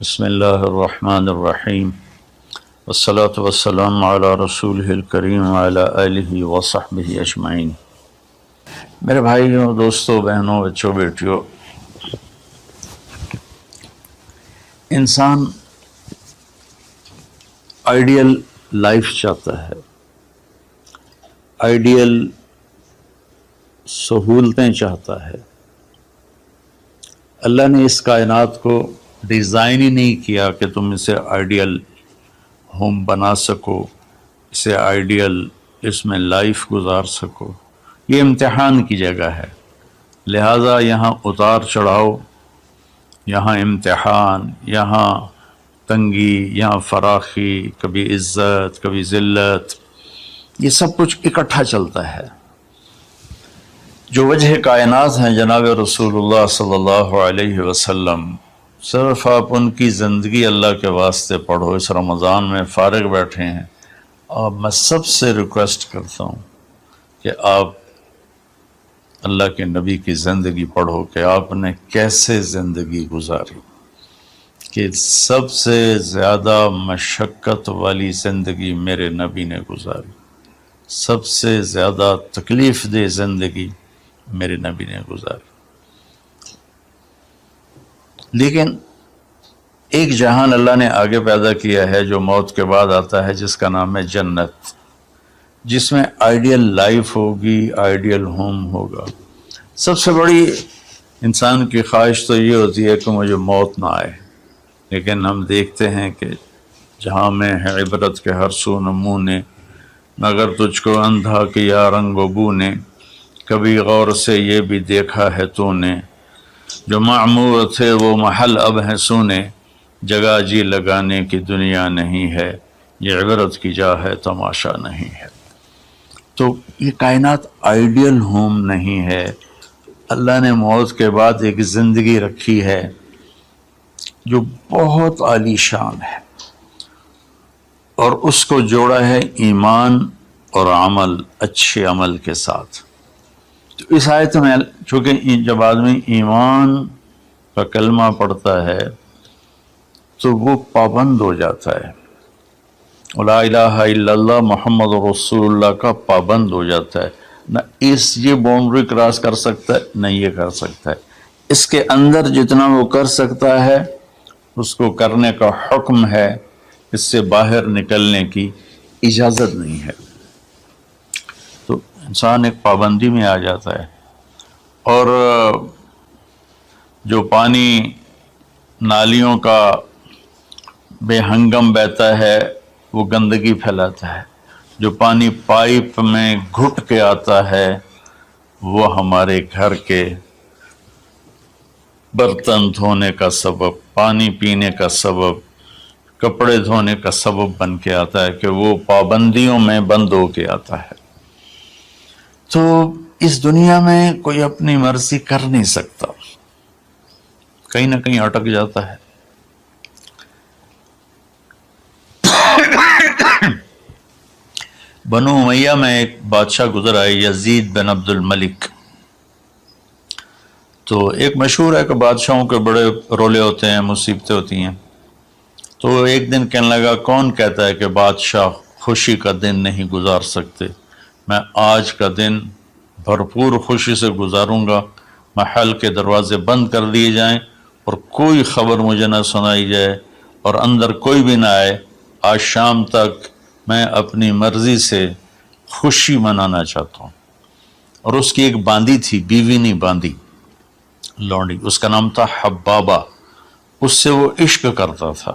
بسم اللہ الرحمن الرحیم والصلاة والسلام علی رسولہ الکریم وعلی آلہ وصحبہ اجمعین۔ میرے بھائیوں، دوستوں، بہنوں، بچوں، بیٹیوں، انسان آئیڈیل لائف چاہتا ہے، آئیڈیل سہولتیں چاہتا ہے۔ اللہ نے اس کائنات کو ڈیزائن ہی نہیں کیا کہ تم اسے آئیڈیل ہوم بنا سکو، اسے آئیڈیل اس میں لائف گزار سکو۔ یہ امتحان کی جگہ ہے، لہٰذا یہاں اتار چڑھاؤ، یہاں امتحان، یہاں تنگی، یہاں فراخی، کبھی عزت، کبھی ذلت، یہ سب کچھ اکٹھا چلتا ہے۔ جو وجہ کائنات ہیں جناب رسول اللہ صلی اللہ علیہ وسلم، صرف آپ ان کی زندگی اللہ کے واسطے پڑھو۔ اس رمضان میں فارغ بیٹھے ہیں، اور میں سب سے ریکویسٹ کرتا ہوں کہ آپ اللہ کے نبی کی زندگی پڑھو کہ آپ نے کیسے زندگی گزاری، کہ سب سے زیادہ مشقت والی زندگی میرے نبی نے گزاری، سب سے زیادہ تکلیف دہ زندگی میرے نبی نے گزاری۔ لیکن ایک جہان اللہ نے آگے پیدا کیا ہے جو موت کے بعد آتا ہے، جس کا نام ہے جنت، جس میں آئیڈیل لائف ہوگی، آئیڈیل ہوم ہوگا۔ سب سے بڑی انسان کی خواہش تو یہ ہوتی ہے کہ مجھے موت نہ آئے، لیکن ہم دیکھتے ہیں کہ جہاں میں ہے عبرت کے ہر سو نمونے، مگر تجھ کو اندھا کیا رنگ و بو نے، کبھی غور سے یہ بھی دیکھا ہے تو نے، جو معمور تھے وہ محل اب ہیں سونے، جگہ جی لگانے کی دنیا نہیں ہے، یہ عبرت کی جا ہے تماشا نہیں ہے۔ تو یہ کائنات آئیڈیل ہوم نہیں ہے۔ اللہ نے موت کے بعد ایک زندگی رکھی ہے جو بہت عالی شان ہے، اور اس کو جوڑا ہے ایمان اور عمل، اچھے عمل کے ساتھ۔ تو اس آیت میں چونکہ جب آدمی ایمان کا کلمہ پڑھتا ہے تو وہ پابند ہو جاتا ہے، لا الہ الا اللہ محمد رسول اللہ کا پابند ہو جاتا ہے، نہ یہ باؤنڈری کراس کر سکتا ہے، نہ یہ کر سکتا ہے۔ اس کے اندر جتنا وہ کر سکتا ہے اس کو کرنے کا حکم ہے، اس سے باہر نکلنے کی اجازت نہیں ہے۔ تو انسان ایک پابندی میں آ جاتا ہے، اور جو پانی نالیوں کا بے ہنگم بہتا ہے وہ گندگی پھیلاتا ہے، جو پانی پائپ میں گھٹ کے آتا ہے وہ ہمارے گھر کے برتن دھونے کا سبب، پانی پینے کا سبب، کپڑے دھونے کا سبب بن کے آتا ہے، کہ وہ پابندیوں میں بند ہو کے آتا ہے۔ تو اس دنیا میں کوئی اپنی مرضی کر نہیں سکتا، کہیں نہ کہیں اٹک جاتا ہے۔ بنو امیہ میں ایک بادشاہ گزر آئے، یزید بن عبد الملک۔ تو ایک مشہور ہے کہ بادشاہوں کے بڑے رولے ہوتے ہیں، مصیبتیں ہوتی ہیں۔ تو ایک دن کہنے لگا، کون کہتا ہے کہ بادشاہ خوشی کا دن نہیں گزار سکتے؟ میں آج کا دن بھرپور خوشی سے گزاروں گا، محل کے دروازے بند کر دیے جائیں اور کوئی خبر مجھے نہ سنائی جائے اور اندر کوئی بھی نہ آئے۔ آج شام تک میں اپنی مرضی سے خوشی منانا چاہتا ہوں۔ اور اس کی ایک باندی تھی، بیوی نہیں باندی، لونڈی، اس کا نام تھا حبابہ۔ اس سے وہ عشق کرتا تھا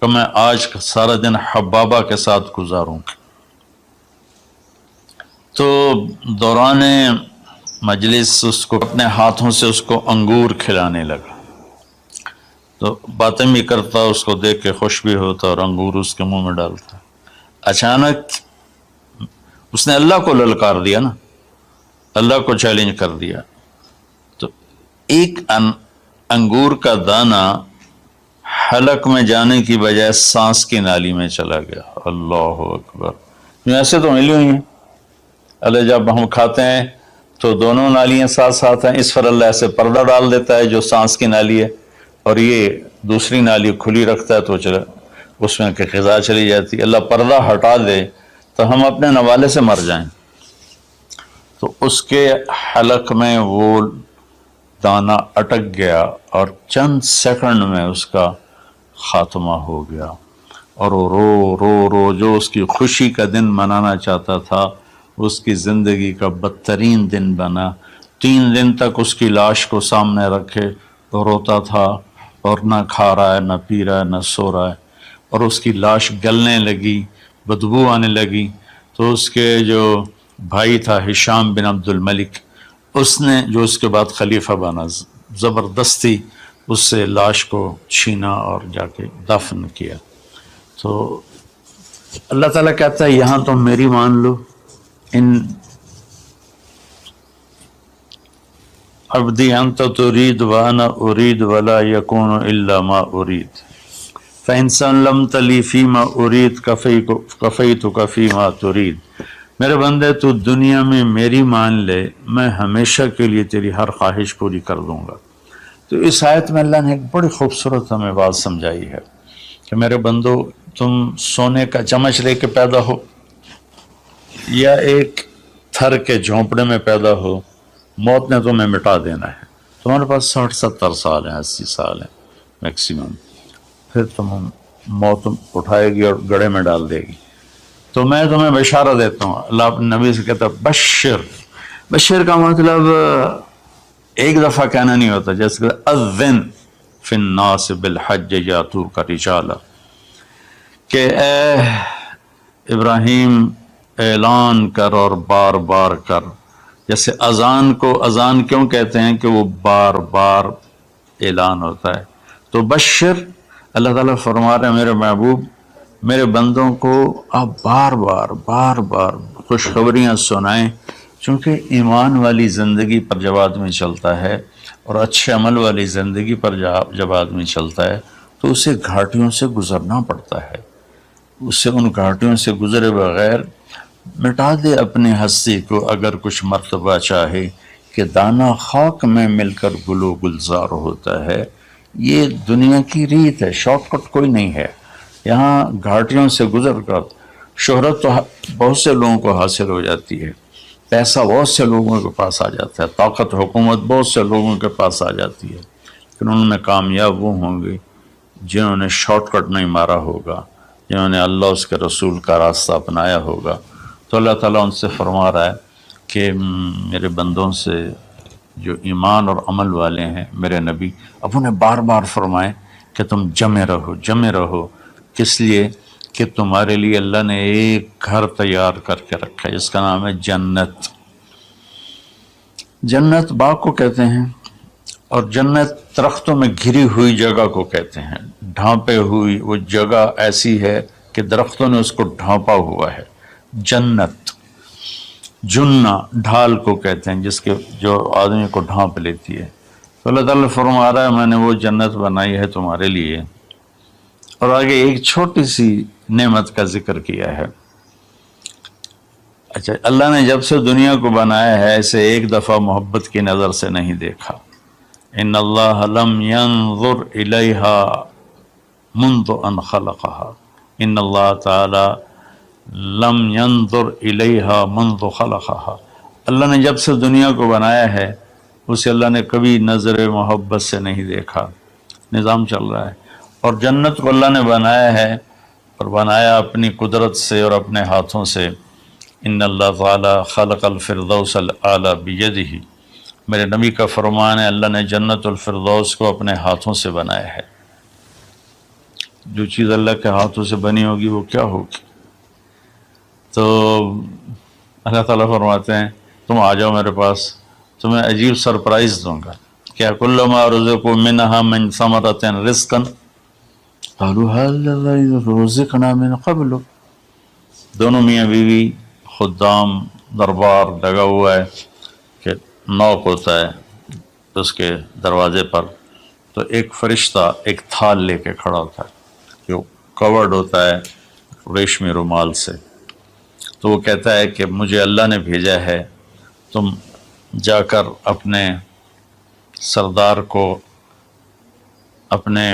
کہ میں آج سارا دن حبابہ کے ساتھ گزاروں گا۔ تو دوران مجلس اس کو اپنے ہاتھوں سے اس کو انگور کھلانے لگا، تو باتیں بھی کرتا، اس کو دیکھ کے خوش بھی ہوتا اور انگور اس کے منہ میں ڈالتا۔ اچانک اس نے اللہ کو للکار دیا نا، اللہ کو چیلنج کر دیا، تو ایک انگور کا دانہ حلق میں جانے کی بجائے سانس کی نالی میں چلا گیا۔ اللہ اکبر! ایسے تو ملی ہوئی ہیں اللہ، جب ہم کھاتے ہیں تو دونوں نالیاں ساتھ ساتھ ہیں، اس پر اللہ ایسے پردہ ڈال دیتا ہے جو سانس کی نالی ہے، اور یہ دوسری نالی کھلی رکھتا ہے تو چلے اس میں کہ غذا چلی جاتی. اللہ پردہ ہٹا دے تو ہم اپنے نوالے سے مر جائیں. تو اس کے حلق میں وہ دانہ اٹک گیا اور چند سیکنڈ میں اس کا خاتمہ ہو گیا. اور وہ رو رو رو جو اس کی خوشی کا دن منانا چاہتا تھا اس کی زندگی کا بدترین دن بنا. 3 دن تک اس کی لاش کو سامنے رکھے تو روتا تھا اور نہ کھا رہا ہے، نہ پی رہا ہے، نہ سو رہا ہے. اور اس کی لاش گلنے لگی، بدبو آنے لگی. تو اس کے جو بھائی تھا ہشام بن عبد الملک، اس نے جو اس کے بعد خلیفہ بنا، زبردستی اس سے لاش کو چھینا اور جا کے دفن کیا. تو اللہ تعالیٰ کہتا ہے یہاں تم میری مان لو، ان عبدی انت ترید وانا ارید ولا یکون الا ما ارید فإن سلمت لی فیما ارید کفیتک فیما ترید. میرے بندے تو دنیا میں میری مان لے، میں ہمیشہ کے لیے تیری ہر خواہش پوری کر دوں گا. تو اس آیت میں اللہ نے ایک بڑی خوبصورت ہمیں بات سمجھائی ہے کہ میرے بندو تم سونے کا چمچ لے کے پیدا ہو یا ایک تھر کے جھونپڑے میں پیدا ہو، موت نے تمہیں مٹا دینا ہے. تمہارے پاس 60-70 سال ہیں، 80 سال ہیں میکسیمم، پھر موت اٹھائے گی اور گڑھے میں ڈال دے گی. تو میں تمہیں بشارہ دیتا ہوں. اللہ اپنے نبی سے کہتا ہے بشر. بشر کا مطلب ایک دفعہ کہنا نہیں ہوتا، جیسے کہ اذن فی الناس بالحج یاتوک رجالا، کہ اے ابراہیم اعلان کر اور بار بار کر. جیسے اذان کو اذان کیوں کہتے ہیں کہ وہ بار بار اعلان ہوتا ہے. تو بشر، اللہ تعالیٰ فرما رہے ہیں میرے محبوب میرے بندوں کو آپ بار بار خوشخبریاں سنائیں، چونکہ ایمان والی زندگی پر جب آدمی چلتا ہے اور اچھے عمل والی زندگی پر جب آدمی چلتا ہے تو اسے گھاٹیوں سے گزرنا پڑتا ہے. اسے ان گھاٹیوں سے گزرے بغیر مٹا دے اپنی ہستی کو اگر کچھ مرتبہ چاہے کہ دانہ خاک میں مل کر گل و گلزار ہوتا ہے. یہ دنیا کی ریت ہے، شارٹ کٹ کوئی نہیں ہے. یہاں گھاٹیوں سے گزر کر شہرت تو بہت سے لوگوں کو حاصل ہو جاتی ہے، پیسہ بہت سے لوگوں کے پاس آ جاتا ہے، طاقت حکومت بہت سے لوگوں کے پاس آ جاتی ہے، لیکن ان میں کامیاب وہ ہوں گے جنہوں نے شارٹ کٹ نہیں مارا ہوگا، جنہوں نے اللہ اس کے رسول کا راستہ اپنایا ہوگا. تو اللہ تعالیٰ ان سے فرما رہا ہے کہ میرے بندوں سے جو ایمان اور عمل والے ہیں میرے نبی، اب انہیں بار بار فرمائیں کہ تم جمے رہو. کس لیے؟ کہ تمہارے لیے اللہ نے ایک گھر تیار کر کے رکھا ہے جس کا نام ہے جنت. جنت باغ کو کہتے ہیں، اور جنت درختوں میں گھری ہوئی جگہ کو کہتے ہیں. ڈھانپے ہوئی وہ جگہ ایسی ہے کہ درختوں نے اس کو ڈھانپا ہوا ہے. جنت جنہ ڈھال کو کہتے ہیں جس کے جو آدمی کو ڈھانپ لیتی ہے. تو اللہ تعالیٰ فرما رہا ہے میں نے وہ جنت بنائی ہے تمہارے لیے. اور آگے ایک چھوٹی سی نعمت کا ذکر کیا ہے. اچھا، اللہ نے جب سے دنیا کو بنایا ہے اسے ایک دفعہ محبت کی نظر سے نہیں دیکھا. ان اللہ لم ينظر الیہا منذ ان خلقها. ان اللہ تعالی لم ينظر الیہا منذ خلقها. اللہ نے جب سے دنیا کو بنایا ہے اسے اللہ نے کبھی نظر محبت سے نہیں دیکھا. نظام چل رہا ہے. اور جنت کو اللہ نے بنایا ہے اور بنایا اپنی قدرت سے اور اپنے ہاتھوں سے. ان اللہ تعالی خلق الفردوس الاعلی بیدہ. میرے نبی کا فرمان ہے اللہ نے جنت الفردوس کو اپنے ہاتھوں سے بنایا ہے. جو چیز اللہ کے ہاتھوں سے بنی ہوگی وہ کیا ہوگی؟ تو اللہ تعالیٰ فرماتے ہیں تم آ جاؤ میرے پاس، تمہیں عجیب سرپرائز دوں گا. کیا کلما رزقوا منہا من ثمرۃ رزقا قالوا هذا الذی رزقنا من قبل. دونوں میاں بیوی، خدام، دربار لگا ہوا ہے کہ نوک ہوتا ہے اس کے دروازے پر، تو ایک فرشتہ ایک تھال لے کے کھڑا ہوتا ہے جو کورڈ ہوتا ہے ریشمی رومال سے. تو وہ کہتا ہے کہ مجھے اللہ نے بھیجا ہے، تم جا کر اپنے سردار کو اپنے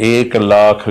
1,00,000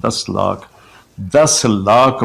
10,00,000, 10,00,000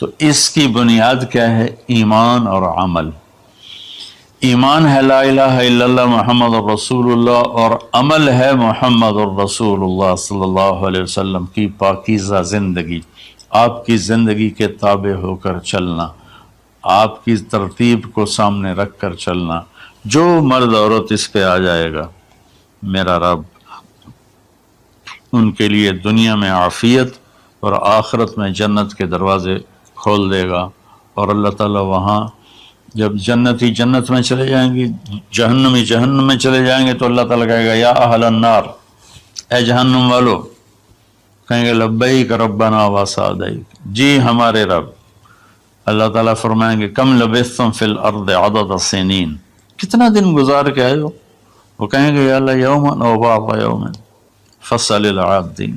تو اس کی بنیاد کیا ہے؟ ایمان اور عمل۔ ایمان ہے لا الہ الا اللہ محمد الرسول اللہ، اور عمل ہے محمد الرسول اللہ صلی اللہ علیہ وسلم کی پاکیزہ زندگی، آپ کی زندگی کے تابع ہو کر چلنا، آپ کی ترتیب کو سامنے رکھ کر چلنا۔ جو مرد عورت اس پہ آ جائے گا، میرا رب ان کے لیے دنیا میں عافیت اور آخرت میں جنت کے دروازے کھول دے گا۔ اور اللہ تعالیٰ وہاں جب جنتی جنت میں چلے جائیں گے، جہنمی جہنم میں چلے جائیں گے، تو اللہ تعالیٰ کہے گا یا اہل النار، اے جہنم والو، کہیں گے لبیک ربنا وسعدیک، جی ہمارے رب۔ اللہ تعالیٰ فرمائیں گے کم لبثتم فی الارض عدد السنین، کتنا دن گزار کے آئے ہو؟ وہ کہیں گے یا اللہ یوما او بعض یوم فصل العادین،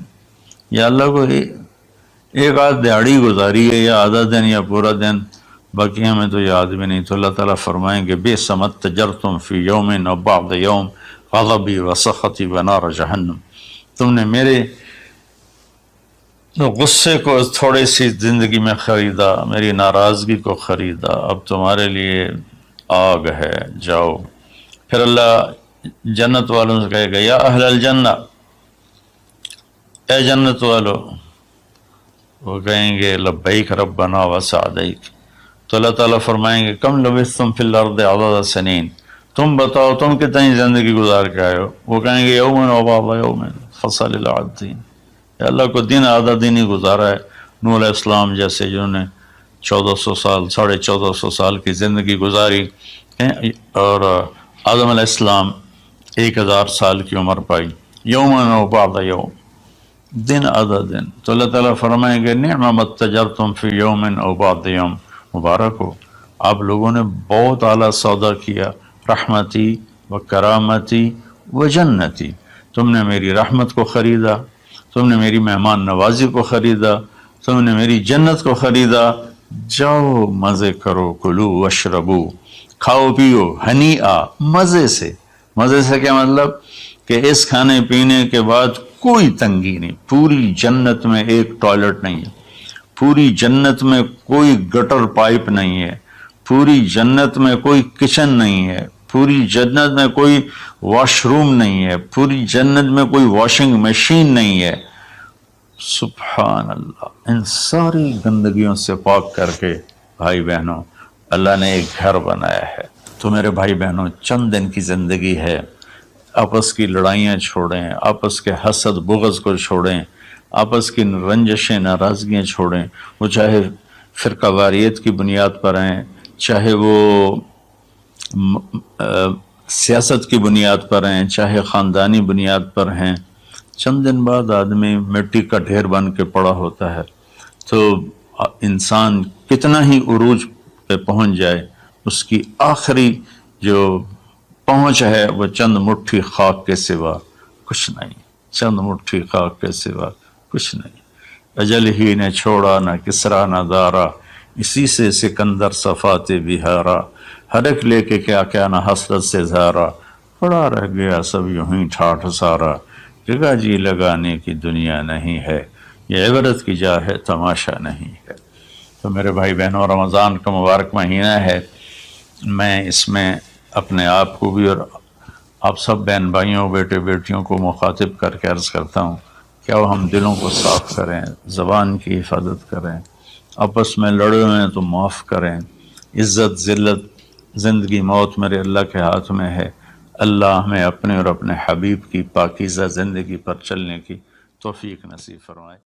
یا اللہ کو ایک آدھ دیہڑی گزاری ہے، یا آدھا دن یا پورا دن، باقی ہمیں تو یاد بھی نہیں۔ تو اللہ تعالیٰ فرمائیں گے بئس ما اتجرتم فی یوم او بعض یوم غضبی وسخطی ونار جہنم، تم نے میرے غصے کو تھوڑی سی زندگی میں خریدا، میری ناراضگی کو خریدا، اب تمہارے لیے آگ ہے، جاؤ۔ پھر اللہ جنت والوں سے کہے گا یا اہل الجنہ، اے جنت والو، وہ کہیں گے لبیک ربنا وسعدیک، تو اللہ تعالیٰ فرمائیں گے کم لبثتم فی الارض عدد سنین، تم بتاؤ تم کتنی زندگی گزار کے آئے ہو؟ وہ کہیں گے یومن و بعض یومن فصل العادین، یا اللہ کو دن آدھا دن ہی گزارا ہے۔ نوح علیہ السلام جیسے جنہوں نے 1400 سال 1450 سال کی زندگی گزاری، اور آدم علیہ السلام 1000 سال کی عمر پائی، یومن و بعض یوم، دن آدھا دن۔ تو اللہ تعالیٰ فرمائیں گے نعم ما اتجرتم فی یومن او بعض یوم، مبارک ہو، آپ لوگوں نے بہت اعلیٰ سودا کیا، رحمتی و کرامتی و جنتی، تم نے میری رحمت کو خریدا، تم نے میری مہمان نوازی کو خریدا، تم نے میری جنت کو خریدا، جاؤ مزے کرو، کلو واشربو، کھاؤ پیو، ہنی آ، مزے سے۔ مزے سے کیا مطلب؟ کہ اس کھانے پینے کے بعد کوئی تنگی نہیں، پوری جنت میں ایک ٹوائلٹ نہیں ہے، پوری جنت میں کوئی گٹر پائپ نہیں ہے، پوری جنت میں کوئی کچن نہیں ہے، پوری جنت میں کوئی واش روم نہیں ہے، پوری جنت میں کوئی واشنگ مشین نہیں ہے۔ سبحان اللہ، ان ساری گندگیوں سے پاک کر کے بھائی بہنوں اللہ نے ایک گھر بنایا ہے۔ تو میرے بھائی بہنوں، چند دن کی زندگی ہے، آپس کی لڑائیاں چھوڑیں، آپس کے حسد بغض کو چھوڑیں، آپس کی رنجشیں ناراضگیاں چھوڑیں، وہ چاہے فرقہ واریت کی بنیاد پر ہیں، چاہے وہ سیاست کی بنیاد پر ہیں، چاہے خاندانی بنیاد پر ہیں۔ چند دن بعد آدمی مٹی کا ڈھیر بن کے پڑا ہوتا ہے، تو انسان کتنا ہی عروج پہ پہنچ جائے، اس کی آخری جو پہنچ ہے وہ چند مٹھی خاک کے سوا کچھ نہیں، چند مٹھی خاک کے سوا کچھ نہیں۔ اجل ہی نے چھوڑا نہ کسرا نہ دارا، اسی سے سکندر صفات بہارا، ہر ایک لے کے کیا کیا نہ حسرت سے زارا، پڑا رہ گیا سب یوں ہی ٹھاٹھ سارا، جگہ جی لگانے کی دنیا نہیں ہے، یہ عبرت کی جا ہے تماشا نہیں ہے۔ تو میرے بھائی بہنوں، رمضان کا مبارک مہینہ ہے، میں اس میں اپنے آپ کو بھی اور آپ سب بہن بھائیوں بیٹے بیٹیوں کو مخاطب کر کے عرض کرتا ہوں کہ اب ہم دلوں کو صاف کریں، زبان کی حفاظت کریں، آپس میں لڑے ہوئے ہیں تو معاف کریں، عزت ذلت زندگی موت میرے اللہ کے ہاتھ میں ہے۔ اللہ ہمیں اپنے اور اپنے حبیب کی پاکیزہ زندگی پر چلنے کی توفیق نصیب فرمائے۔